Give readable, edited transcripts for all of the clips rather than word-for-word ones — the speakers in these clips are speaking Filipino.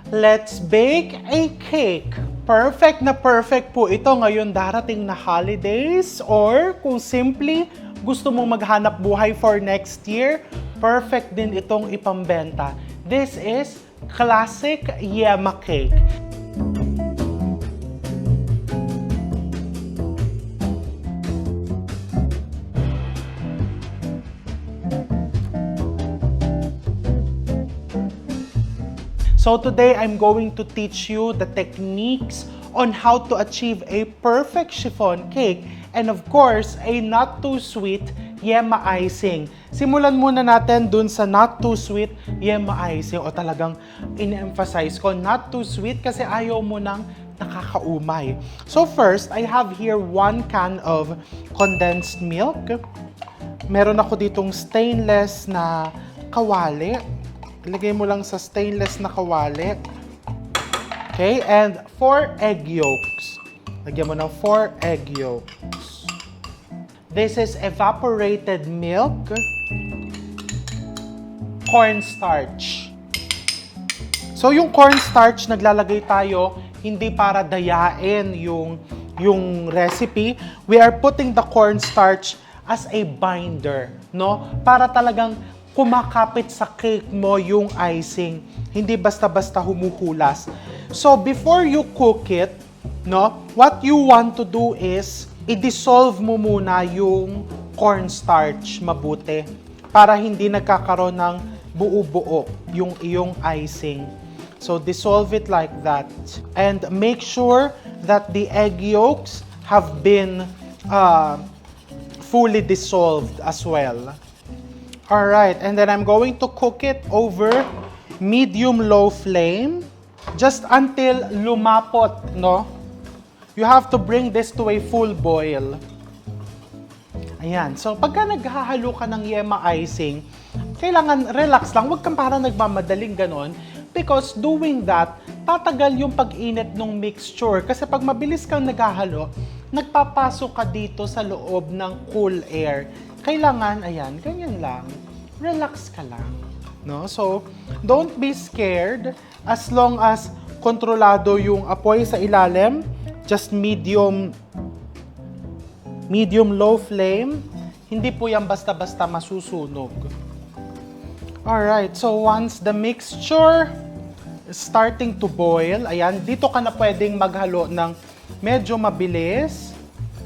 Let's bake a cake. Perfect na perfect po ito ngayon darating na holidays, or kung simply gusto mong maghanap buhay for next year, perfect din itong ipambenta. This is classic yema cake. So today, I'm going to teach you the techniques on how to achieve a perfect chiffon cake and of course, a not too sweet yema icing. Simulan muna natin dun sa not too sweet yema icing, o talagang in-emphasize ko not too sweet kasi ayaw mo nang nakakaumay. So first, I have here 1 can of condensed milk. Meron ako ditong stainless na kawali. Ilagay mo lang sa stainless na kawali. Okay, and 4 egg yolks. Lagyan mo ng 4 egg yolks. This is evaporated milk, cornstarch. So yung cornstarch, naglalagay tayo hindi para dayain yung recipe. We are putting the cornstarch as a binder, no? Para talagang kumakapit sa cake mo yung icing. Hindi basta-basta humuhulas. So, before you cook it, no, what you want to do is, i-dissolve mo muna yung cornstarch mabuti para hindi nagkakaroon ng buo-buo yung iyong icing. So, dissolve it like that. And make sure that the egg yolks have been fully dissolved as well. Alright, and then I'm going to cook it over medium-low flame just until lumapot, no? You have to bring this to a full boil. Ayan, so pagka naghahalo ka ng yema icing, kailangan relax lang, huwag kang parang nagmamadaling ganon, because doing that, tatagal yung pag-init ng mixture. Kasi pag mabilis kang naghahalo, nagpapasok ka dito sa loob ng cool air. Kailangan, ayan, ganyan lang. Relax ka lang. No? So, don't be scared as long as kontrolado yung apoy sa ilalim. Just medium-low flame. Hindi po yan basta-basta masusunog. Alright, so once the mixture is starting to boil, ayan, dito ka na pwedeng maghalo ng medyo mabilis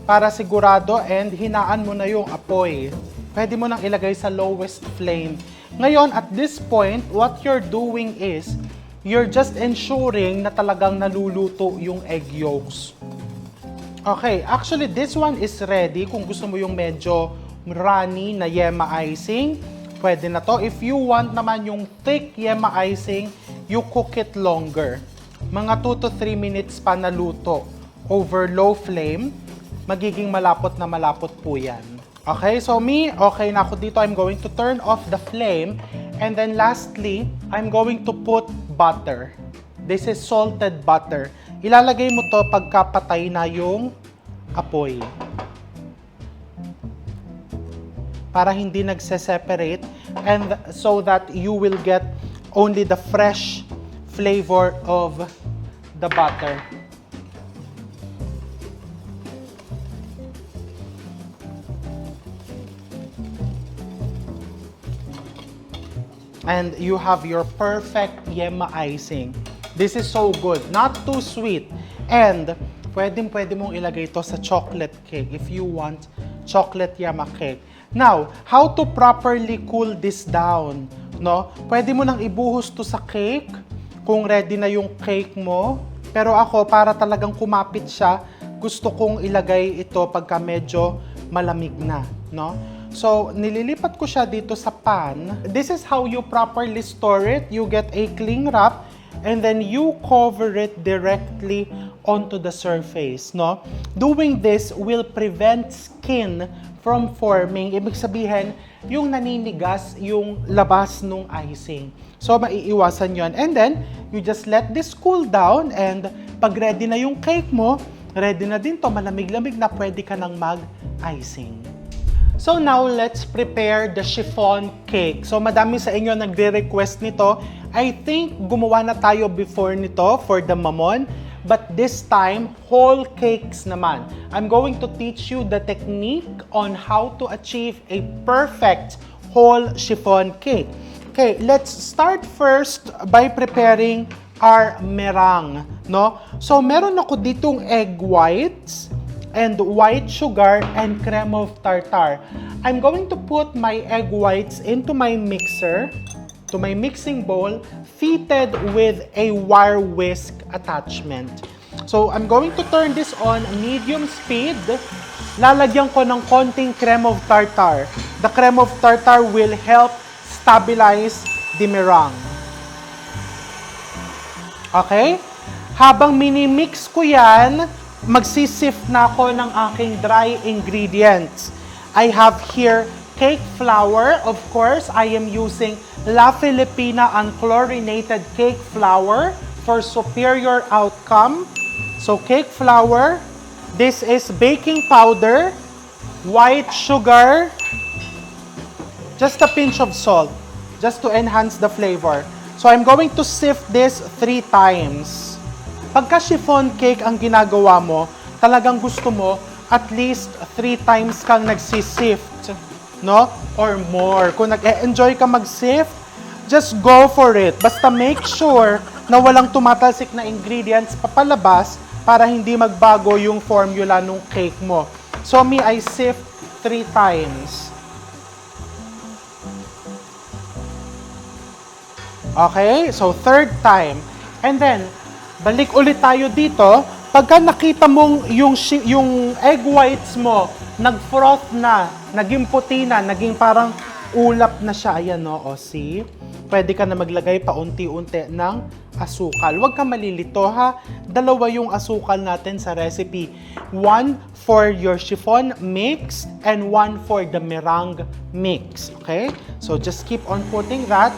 para sigurado, and hinaan mo na yung apoy. Pwede mo nang ilagay sa lowest flame. Ngayon, at this point, what you're doing is, you're just ensuring na talagang naluluto yung egg yolks. Okay, actually, this one is ready. Kung gusto mo yung medyo runny na yema icing, pwede na to. If you want naman yung thick yema icing, you cook it longer. Mga 2 to 3 minutes pa naluto over low flame. Magiging malapot na malapot po yan. Okay, so okay na ako dito. I'm going to turn off the flame. And then lastly, I'm going to put butter. This is salted butter. Ilalagay mo to pagkapatay na yung apoy. Para hindi nagse-separate, and so that you will get only the fresh flavor of the butter. And you have your perfect yema icing. This is so good. Not too sweet. And pwede mong ilagay ito sa chocolate cake if you want chocolate yema cake. Now, how to properly cool this down? No? Pwede mo nang ibuhos to sa cake kung ready na yung cake mo. Pero ako, para talagang kumapit siya, gusto kong ilagay ito pagka medyo malamig na. No? So, nililipat ko siya dito sa pan. This is how you properly store it. You get a cling wrap and then you cover it directly onto the surface, no? Doing this will prevent skin from forming. Ibig sabihin, yung naninigas yung labas nung icing. So, maiiwasan yon. And then, you just let this cool down, and pag ready na yung cake mo, ready na din to, malamig-lamig na, pwede ka nang mag-icing. So now, let's prepare the chiffon cake. So madami sa inyo nagre-request nito. I think gumawa na tayo before nito for the mamon. But this time, whole cakes naman. I'm going to teach you the technique on how to achieve a perfect whole chiffon cake. Okay, let's start first by preparing our meringue, no? So meron ako ditong egg whites and white sugar and creme of tartar. I'm going to put my egg whites into my mixer, to my mixing bowl, fitted with a wire whisk attachment. So I'm going to turn this on medium speed. Lalagyan ko ng konting creme of tartar. The creme of tartar will help stabilize the meringue. Okay? Habang mini-mix ko yan, magsisift na ako ng aking dry ingredients. I have here cake flour. Of course, I am using La Filipina unchlorinated cake flour for superior outcome. So cake flour, this is baking powder, white sugar, just a pinch of salt, just to enhance the flavor. So I'm going to sift this 3 times. Pagka chiffon cake ang ginagawa mo, talagang gusto mo at least 3 times kang nagsisift, no? Or more. Kung nag-enjoy ka mag-sift, just go for it. Basta make sure na walang tumatalsik na ingredients papalabas para hindi magbago yung formula ng cake mo. So me, I sift 3 times. Okay? So 3rd time. And then, balik ulit tayo dito. Pagka nakita mong yung egg whites mo, nag-froth na, naging puti na, naging parang ulap na siya. Ayan, no? O, see? Pwede ka na maglagay paunti-unti ng asukal. Huwag ka malilito, ha? 2 yung asukal natin sa recipe. 1 for your chiffon mix and 1 for the meringue mix. Okay? So, just keep on putting that.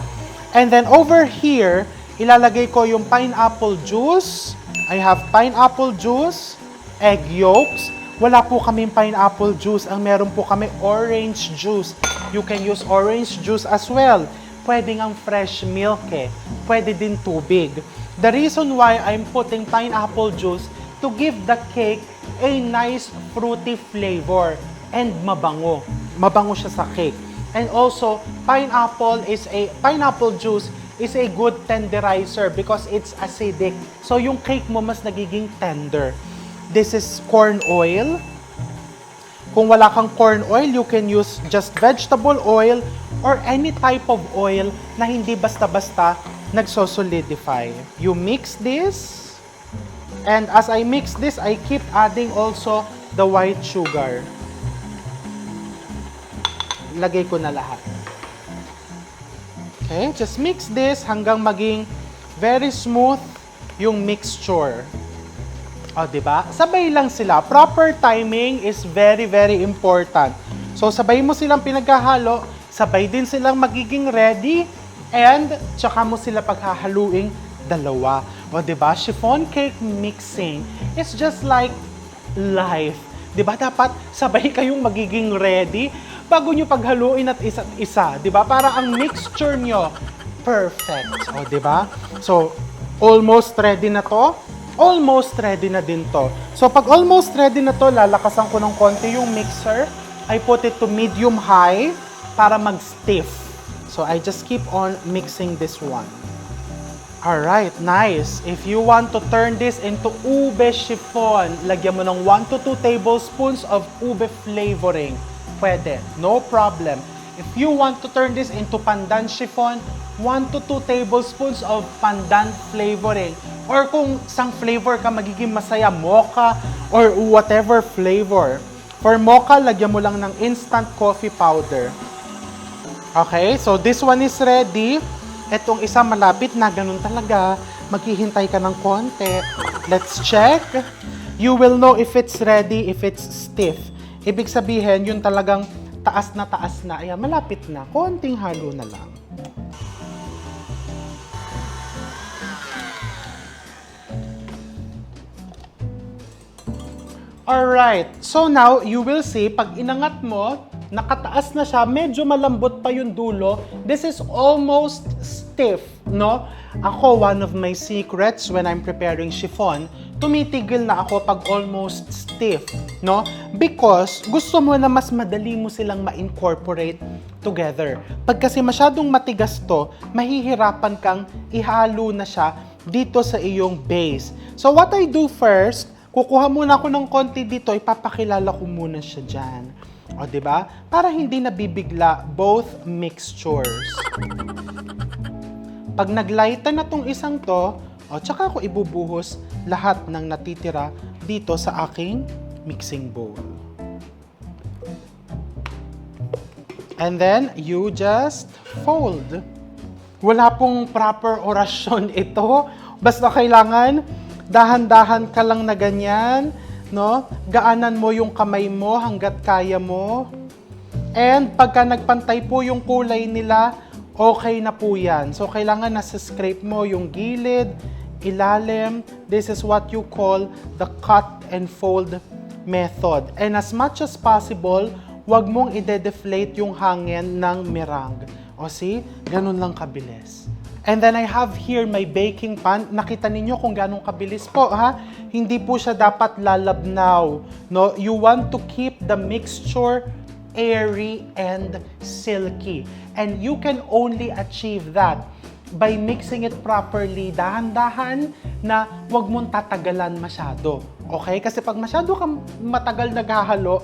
And then, over here, ilalagay ko yung pineapple juice. I have pineapple juice, egg yolks. Wala po kaming pineapple juice. Ang meron po kami orange juice. You can use orange juice as well. Pwede ngang fresh milk eh. Pwede din tubig. The reason why I'm putting pineapple juice to give the cake a nice fruity flavor and mabango. Mabango siya sa cake. And also, pineapple juice is a good tenderizer because it's acidic. So yung cake mo mas nagiging tender. This is corn oil. Kung wala kang corn oil, you can use just vegetable oil or any type of oil na hindi basta-basta nagsosolidify. You mix this. And as I mix this, I keep adding also the white sugar. Lagay ko na lahat. Okay, just mix this hanggang maging very smooth yung mixture. O, diba? Sabay lang sila. Proper timing is very, very important. So, sabay mo silang pinagkahalo, sabay din silang magiging ready, and tsaka mo sila paghahaluing 2. O, diba? Chiffon cake mixing is just like life. Diba? Dapat sabay kayong magiging ready bago nyo paghaluin at isa't isa. Diba? Para ang mixture nyo, perfect. O, diba? So, almost ready na to. Almost ready na din to. So, pag almost ready na to, lalakasan ko ng konti yung mixer. I put it to medium-high para mag-stiff. So, I just keep on mixing this one. Alright, nice. If you want to turn this into ube chiffon, lagyan mo ng 1 to 2 tablespoons of ube flavoring. Pwede, no problem. If you want to turn this into pandan chiffon, 1 to 2 tablespoons of pandan flavoring. Or kung isang flavor ka magiging masaya, mocha or whatever flavor. For mocha, lagyan mo lang ng instant coffee powder. Okay, so this one is ready. Etong isa malapit na, ganun talaga. Maghihintay ka ng konti. Let's check. You will know if it's ready, if it's stiff. Ibig sabihin, yun talagang taas na. Ayan, malapit na. Konting halo na lang. Alright, so now, you will see, pag inangat mo nakataas na siya, medyo malambot pa yung dulo. This is almost stiff, no? Ako, one of my secrets when I'm preparing chiffon, tumitigil na ako pag almost stiff, no? Because gusto mo na mas madali mo silang ma-incorporate together. Pag kasi masyadong matigas to, mahihirapan kang ihalo na siya dito sa iyong base. So what I do first, kukuha muna ako ng konti dito, ipapakilala ko muna siya dyan. O, diba? Para hindi nabibigla both mixtures. Pag naglighten na tong isang to, tsaka ako ibubuhos lahat ng natitira dito sa aking mixing bowl. And then, you just fold. Wala pong proper orasyon ito. Basta kailangan, dahan-dahan ka lang na ganyan, no? Gaanan mo yung kamay mo hanggat kaya mo. And pagka nagpantay po yung kulay nila, okay na po yan. So, kailangan nasa scrape mo yung gilid, ilalim. This is what you call the cut and fold method. And as much as possible, wag mong ide-deflate yung hangin ng meringue. O see, ganun lang kabilis. And then I have here my baking pan. Nakita ninyo kung ganun kabilis po, ha? Hindi po siya dapat lalabnaw. No? You want to keep the mixture airy and silky. And you can only achieve that by mixing it properly, dahan-dahan na wag mong tatagalan masyado. Okay? Kasi pag masyado kang matagal naghahalo,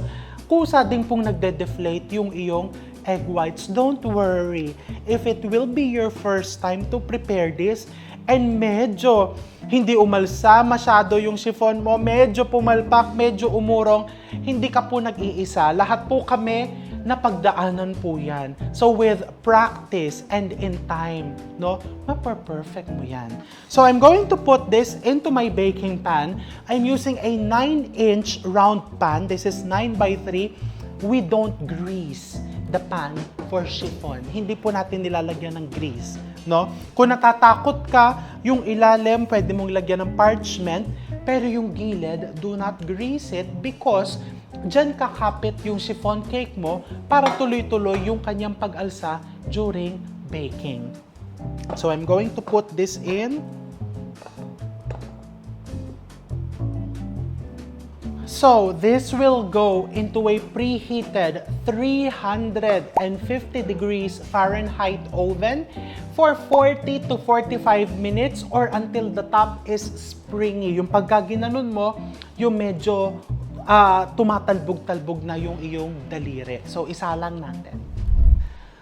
kusa din pong nagde-deflate yung iyong egg whites. Don't worry. If it will be your first time to prepare this, and medyo hindi umalsa masyado yung chiffon mo, medyo pumalpak, medyo umurong, hindi ka po nag-iisa. Lahat po kami napagdaanan po yan. So with practice and in time, no, mapa-perfect mo yan. So I'm going to put this into my baking pan. I'm using a 9-inch round pan. This is 9x3. We don't grease the pan for chiffon. Hindi po natin nilalagyan ng grease, no? Kung natatakot ka, yung ilalim pwede mong lagyan ng parchment, pero yung gilid, do not grease it because dyan kakapit yung chiffon cake mo para tuloy-tuloy yung kanyang pag-alsa during baking. So I'm going to put this in. So this will go into a preheated 350 degrees Fahrenheit oven for 40 to 45 minutes or until the top is springy. Yung pagka ginanon mo, yung medyo tumatalbog-talbog na yung iyong daliri. So isa lang natin.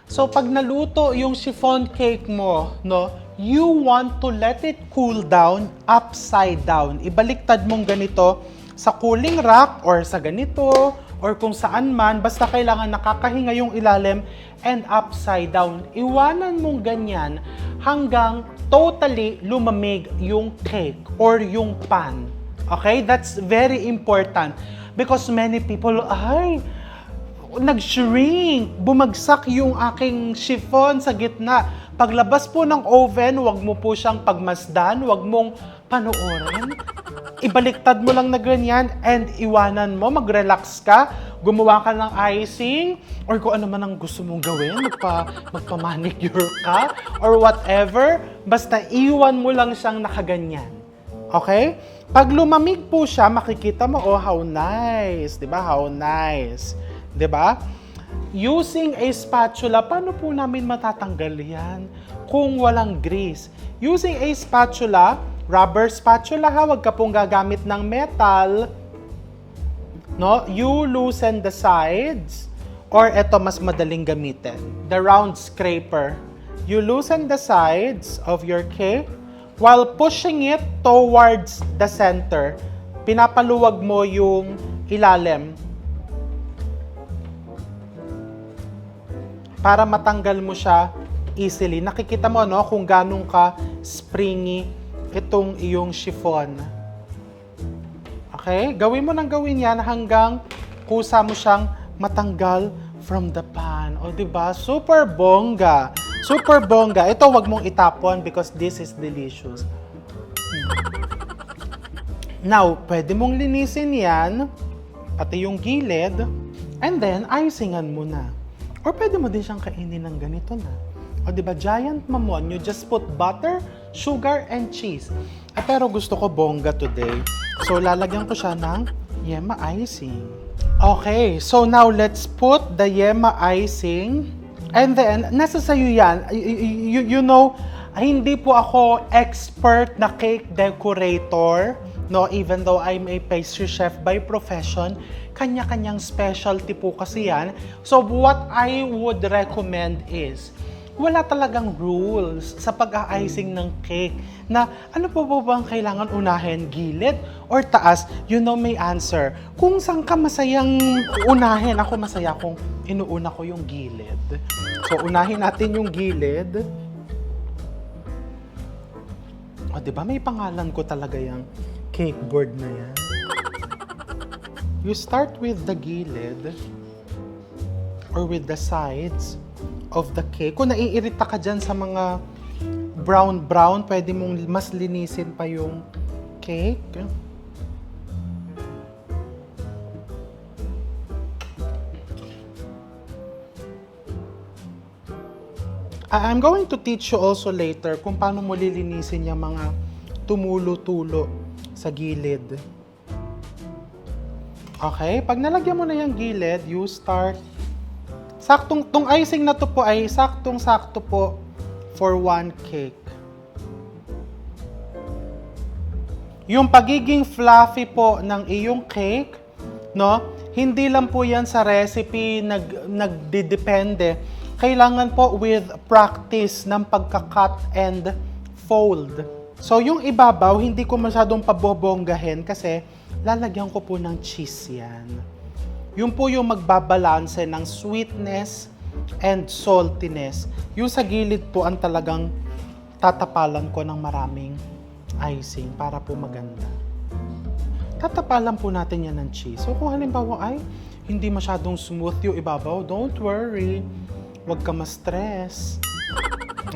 So pag naluto yung chiffon cake mo, no, you want to let it cool down upside down. Ibaliktad mong ganito sa cooling rack or sa ganito or kung saan man, basta kailangan nakakahinga yung ilalim and upside down. Iwanan mong ganyan hanggang totally lumamig yung cake or yung pan. Okay? That's very important because many people, nag-shrink, bumagsak yung aking chiffon sa gitna. Paglabas po ng oven, wag mo po siyang pagmasdan, wag mong panoorin. Ibaliktad mo lang na ganyan and iwanan mo, mag-relax ka, gumawa ka ng icing, or kung ano man ang gusto mong gawin, magpa-manicure ka, or whatever, basta iwan mo lang siyang nakaganyan. Okay? Pag lumamig po siya, makikita mo, oh, how nice, diba? How nice. Diba? Using a spatula, paano po namin matatanggal yan kung walang grease? Using a spatula, rubber spatula ha, wag ka pong gagamit ng metal. No? You loosen the sides, or eto mas madaling gamitin, the round scraper. You loosen the sides of your cake while pushing it towards the center. Pinapaluwag mo yung ilalim para matanggal mo siya easily. Nakikita mo, no, kung ganun ka springy itong iyong chiffon. Okay? Gawin mo nang gawin yan hanggang kusa mo siyang matanggal from the pan. O, diba? Super bongga. Super bongga. Ito, wag mong itapon because this is delicious. Now, pwede mong linisin yan, pati yung gilid. And then, icingan mo na. Or pwede mo din siyang kainin ng ganito na. O diba, giant mamon, you just put butter, sugar, and cheese. Pero gusto ko bongga today. So, lalagyan ko siya ng yema icing. Okay, so now let's put the yema icing. And then, nasa sayo yan. You know, hindi po ako expert na cake decorator. No, even though I'm a pastry chef by profession, kanya-kanyang specialty po kasi yan. So what I would recommend is, wala talagang rules sa pag-a-icing ng cake na ano po ba ang kailangan unahin, gilid or taas? You know may answer. Kung saan ka masayang unahin, ako masaya kung inuuna ko yung gilid. So unahin natin yung gilid. O diba may pangalan ko talaga yung cake board na yan. You start with the gilid or with the sides of the cake. Kung naiirita ka dyan sa mga brown-brown, pwede mong mas linisin pa yung cake. I'm going to teach you also later kung paano mo lilinisin yung mga tumulo-tulo sa gilid. Okay, pag nalagyan mo na yung gilid, you start. Tong icing na to po ay saktong-sakto po for one cake. Yung pagiging fluffy po ng iyong cake, no? Hindi lang po yan sa recipe nagdidepende. Kailangan po with practice ng pagka-cut and fold. So yung ibabaw, hindi ko masyadong pabobonggahin kasi lalagyan ko po ng cheese yan. Yung po yung magbabalanse ng sweetness and saltiness. Yung sa gilid po ang talagang tatapalan ko ng maraming icing para po maganda. Tatapalan po natin yan ng cheese. So kung halimbawa ay hindi masyadong smooth yung ibabaw, don't worry. Huwag ka ma-stress.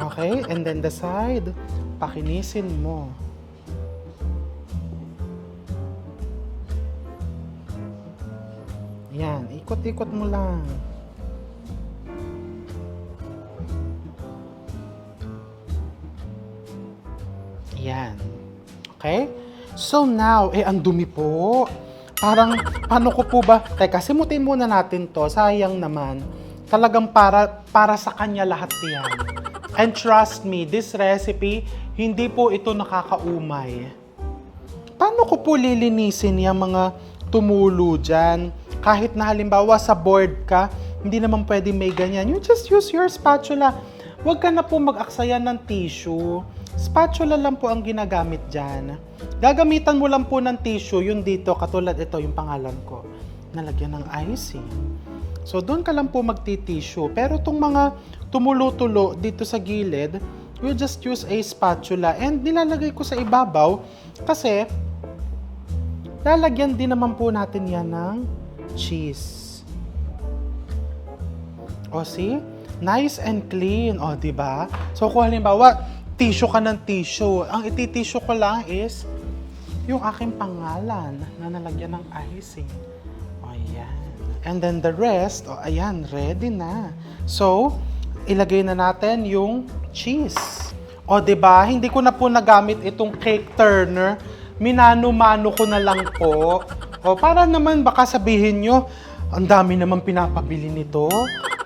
Okay? And then the side, pakinisin mo. Yan, ikot-ikot mo lang. Yan. Okay? So now, ang dumi po. Parang, paano ko po ba? Teka, simutin muna natin to. Sayang naman. Talagang para sa kanya lahat yan. And trust me, this recipe, hindi po ito nakakaumay. Paano ko po lilinisin yung mga tumulo dyan? Kahit na halimbawa sa board ka, hindi naman pwede may ganyan. You just use your spatula. Huwag ka na po mag-aksayan ng tissue. Spatula lang po ang ginagamit dyan. Gagamitan mo lang po ng tissue, yung dito, katulad ito, yung pangalan ko. Nalagyan ng icing. So, doon ka lang po magti-tissue. Pero itong mga tumulo-tulo dito sa gilid, you just use a spatula. And nilalagay ko sa ibabaw kasi lalagyan din naman po natin yan ng cheese. O, see? Nice and clean. O, diba? So, kung halimbawa, tissue ka ng tissue. Ang iti-tissue ko lang is yung aking pangalan na nalagyan ng icing. O, ayan. And then the rest, o, ayan, ready na. So, ilagay na natin yung cheese. O, diba? Hindi ko na po nagamit itong cake turner. Minano-mano ko na lang po. O, para naman baka sabihin nyo, ang dami naman pinapabili nito.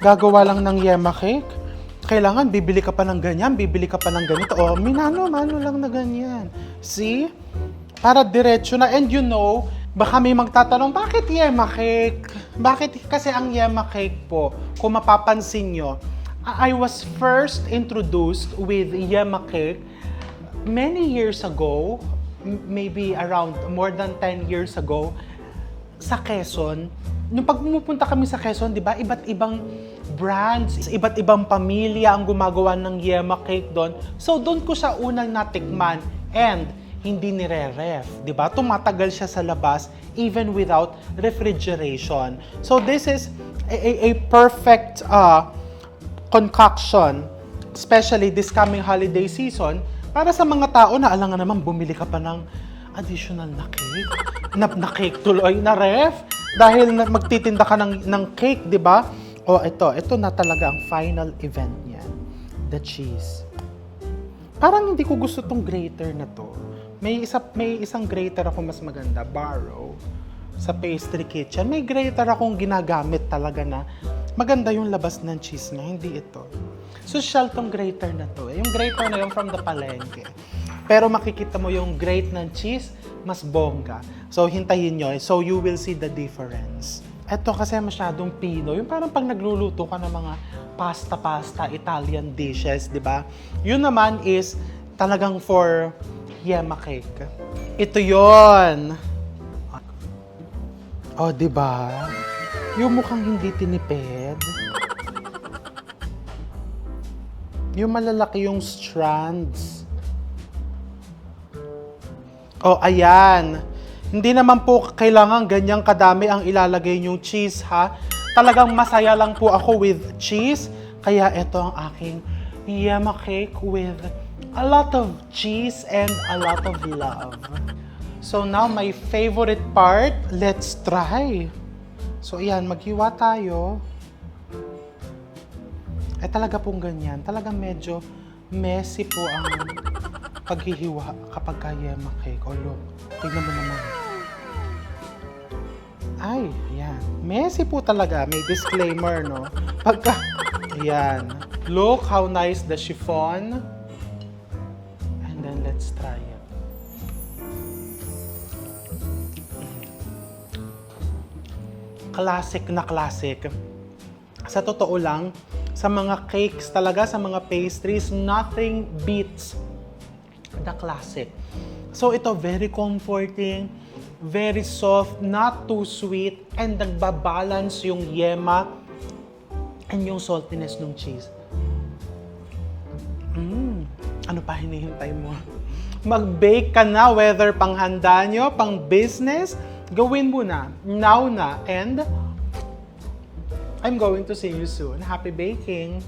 Gagawa lang ng yema cake. Kailangan, bibili ka pa ng ganyan, bibili ka pa ng ganito. O, minano-mano lang na ganyan. See? Para diretso na. And you know, baka may magtatanong, bakit yema cake? Bakit? Kasi ang yema cake po, kung mapapansin nyo, I was first introduced with yema cake many years ago, maybe around more than 10 years ago, sa Quezon. Nung pag pumupunta kami sa Quezon, di ba, iba't ibang brands, iba't ibang pamilya ang gumagawa ng yema cake doon. So, doon ko siya unang natikman and hindi nire-ref, di ba? Tumatagal siya sa labas even without refrigeration. So, this is a perfect concoction, especially this coming holiday season, para sa mga tao na alangan naman bumili ka pa ng additional na cake, na cake tuloy, na ref. Dahil magtitinda ka ng cake, di ba? O ito na talaga ang final event niyan. The cheese. Parang hindi ko gusto tong grater na to. May isang grater ako mas maganda, Barrow, sa Pastry Kitchen. May grater akong ginagamit talaga na maganda yung labas ng cheese niya, hindi ito. Social tong grater na to. Yung grater na yung from the palengke. Pero makikita mo yung grate ng cheese, mas bongga. So, hintayin nyo. So, you will see the difference. Ito kasi masyadong Pinoy. Yung parang pag nagluluto ka ng mga pasta, Italian dishes, di ba? Yun naman is talagang for yema cake. Ito yon. Oh, di ba? Yung mukhang hindi tinipid. Yung malalaki yung strands. Oh, ayan. Hindi naman po kailangan ganyang kadami ang ilalagay yung cheese, ha? Talagang masaya lang po ako with cheese. Kaya ito ang aking yema cake with a lot of cheese and a lot of love. So now, my favorite part, let's try. So ayan, maghiwa tayo. Talaga pong ganyan. Talagang medyo messy po ang paghihiwa kapag yema cake. Oh, look. Tignan mo naman. Ay, ayan. Messy po talaga. May disclaimer, no? Ayan. Look how nice the chiffon. And then, let's try it. Classic na classic. Sa totoo lang, sa mga cakes talaga, sa mga pastries, nothing beats the classic. So ito, very comforting, very soft, not too sweet, and nagbabalance yung yema and yung saltiness ng cheese. Ano pa hinihintay mo? Mag-bake ka na, whether panghanda nyo, pang business, gawin mo na, now na, and I'm going to see you soon. Happy baking!